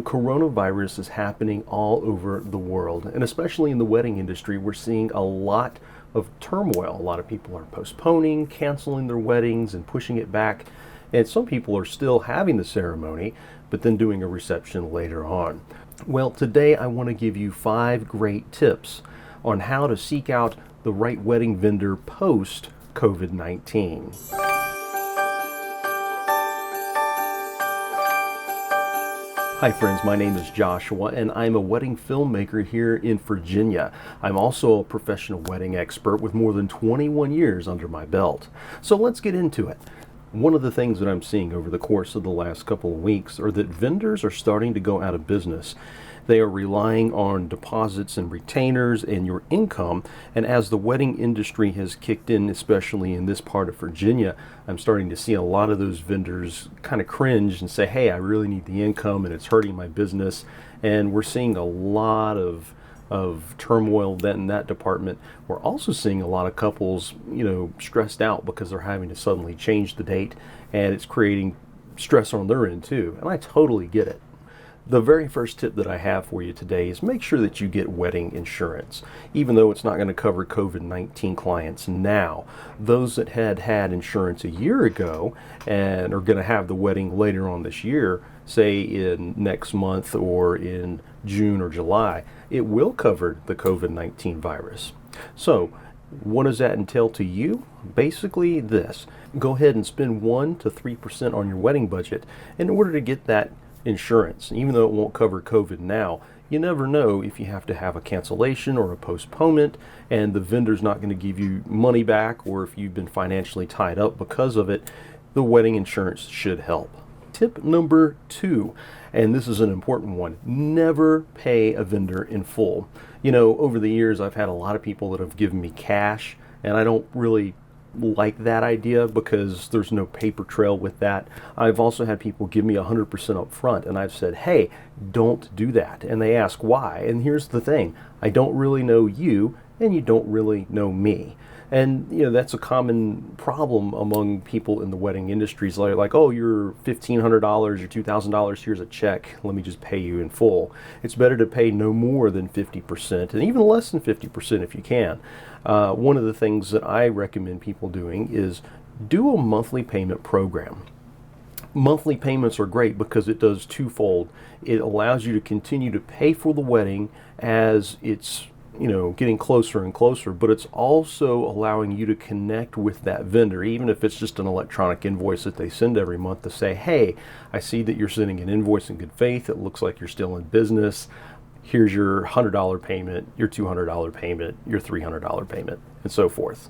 Coronavirus is happening all over the world, and especially in the wedding industry, we're seeing a lot of turmoil. A lot of people are postponing, canceling their weddings, and pushing it back. And some people are still having the ceremony, but then doing a reception later on. Well, today I want to give you 5 great tips on how to seek out the right wedding vendor post COVID-19. Hi friends, my name is Joshua and I'm a wedding filmmaker here in Virginia. I'm also a professional wedding expert with more than 21 years under my belt. So let's get into it. One of the things that I'm seeing over the course of the last couple of weeks are that vendors are starting to go out of business. They are relying on deposits and retainers and your income. And as the wedding industry has kicked in, especially in this part of Virginia, I'm starting to see a lot of those vendors kind of cringe and say, hey, I really need the income and it's hurting my business. And we're seeing a lot of turmoil in that department. We're also seeing a lot of couples, stressed out because they're having to suddenly change the date, and it's creating stress on their end too. And I totally get it. The very first tip that I have for you today is make sure that you get wedding insurance. Even though it's not going to cover COVID-19 clients now, those that had insurance a year ago and are going to have the wedding later on this year, say in next month or in June or July, it will cover the COVID-19 virus. So what does that entail to you? Basically this: go ahead and spend 1 to 3% on your wedding budget in order to get that insurance. Even though it won't cover COVID now, you never know if you have to have a cancellation or a postponement and the vendor's not going to give you money back, or if you've been financially tied up because of it, the wedding insurance should help. Tip number 2, and this is an important one: never pay a vendor in full. Over the years, I've had a lot of people that have given me cash, and I don't really like that idea because there's no paper trail with that. I've also had people give me 100% up front, and I've said, hey, don't do that. And they ask why. And here's the thing: I don't really know you, and you don't really know me. And that's a common problem among people in the wedding industries. Like, oh, you're $1,500 or $2,000, here's a check, let me just pay you in full. It's better to pay no more than 50%, and even less than 50% if you can. One of the things that I recommend people doing is do a monthly payment program. Monthly payments are great because it does twofold. It allows you to continue to pay for the wedding as it's getting closer and closer, but it's also allowing you to connect with that vendor, even if it's just an electronic invoice that they send every month to say, hey, I see that you're sending an invoice in good faith. It looks like you're still in business. Here's your $100 payment, your $200 payment, your $300 payment, and so forth.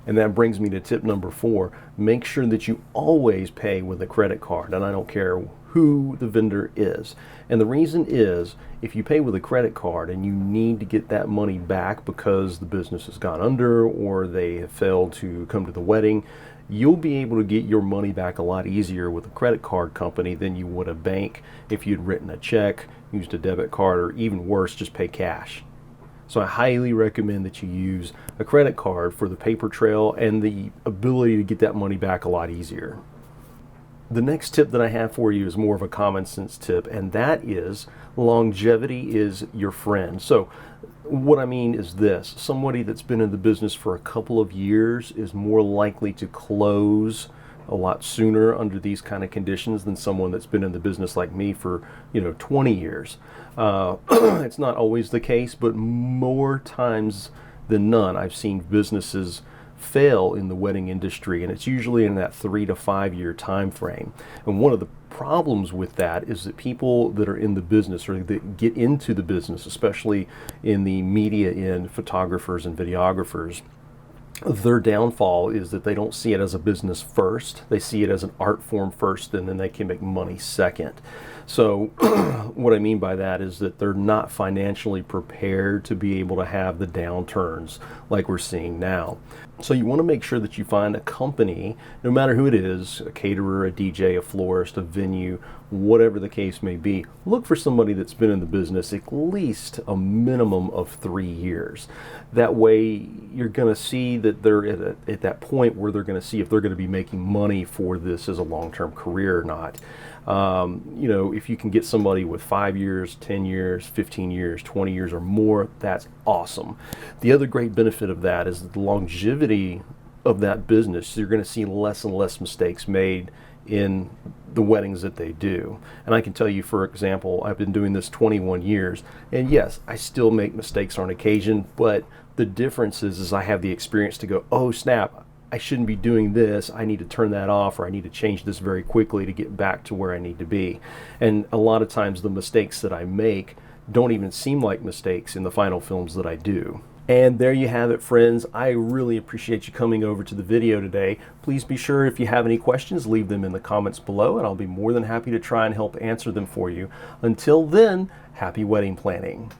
And that brings me to tip number 4. Make sure that you always pay with a credit card, and I don't care who the vendor is. And the reason is, if you pay with a credit card and you need to get that money back because the business has gone under or they have failed to come to the wedding, you'll be able to get your money back a lot easier with a credit card company than you would a bank if you'd written a check, used a debit card, or even worse, just pay cash. So I highly recommend that you use a credit card for the paper trail and the ability to get that money back a lot easier. The next tip that I have for you is more of a common sense tip, and that is longevity is your friend. So what I mean is this: somebody that's been in the business for a couple of years is more likely to close a lot sooner under these kind of conditions than someone that's been in the business like me for 20 years. It's not always the case, but more times than none I've seen businesses fail in the wedding industry, and it's usually in that 3 to 5 year time frame. And one of the problems with that is that people that are in the business, or that get into the business, especially in the media end, photographers and videographers, their downfall is that they don't see it as a business first. They see it as an art form first, and then they can make money second. So what I mean by that is that they're not financially prepared to be able to have the downturns like we're seeing now. So you want to make sure that you find a company, no matter who it is, a caterer, a DJ, a florist, a venue, whatever the case may be. Look for somebody that's been in the business at least a minimum of 3 years. That way you're going to see that they're at that point where they're going to see if they're going to be making money for this as a long-term career or not. You know, if you can get somebody with 5 years, 10 years, 15 years, 20 years or more, that's awesome. The other great benefit of that is the longevity of that business. So you're going to see less and less mistakes made in the weddings that they do. And I can tell you, for example, I've been doing this 21 years, and yes, I still make mistakes on occasion, but the difference is I have the experience to go, oh snap, I shouldn't be doing this, I need to turn that off, or I need to change this very quickly to get back to where I need to be. And a lot of times the mistakes that I make don't even seem like mistakes in the final films that I do. And there you have it, friends. I really appreciate you coming over to the video today. Please be sure, if you have any questions, leave them in the comments below, and I'll be more than happy to try and help answer them for you. Until then, happy wedding planning.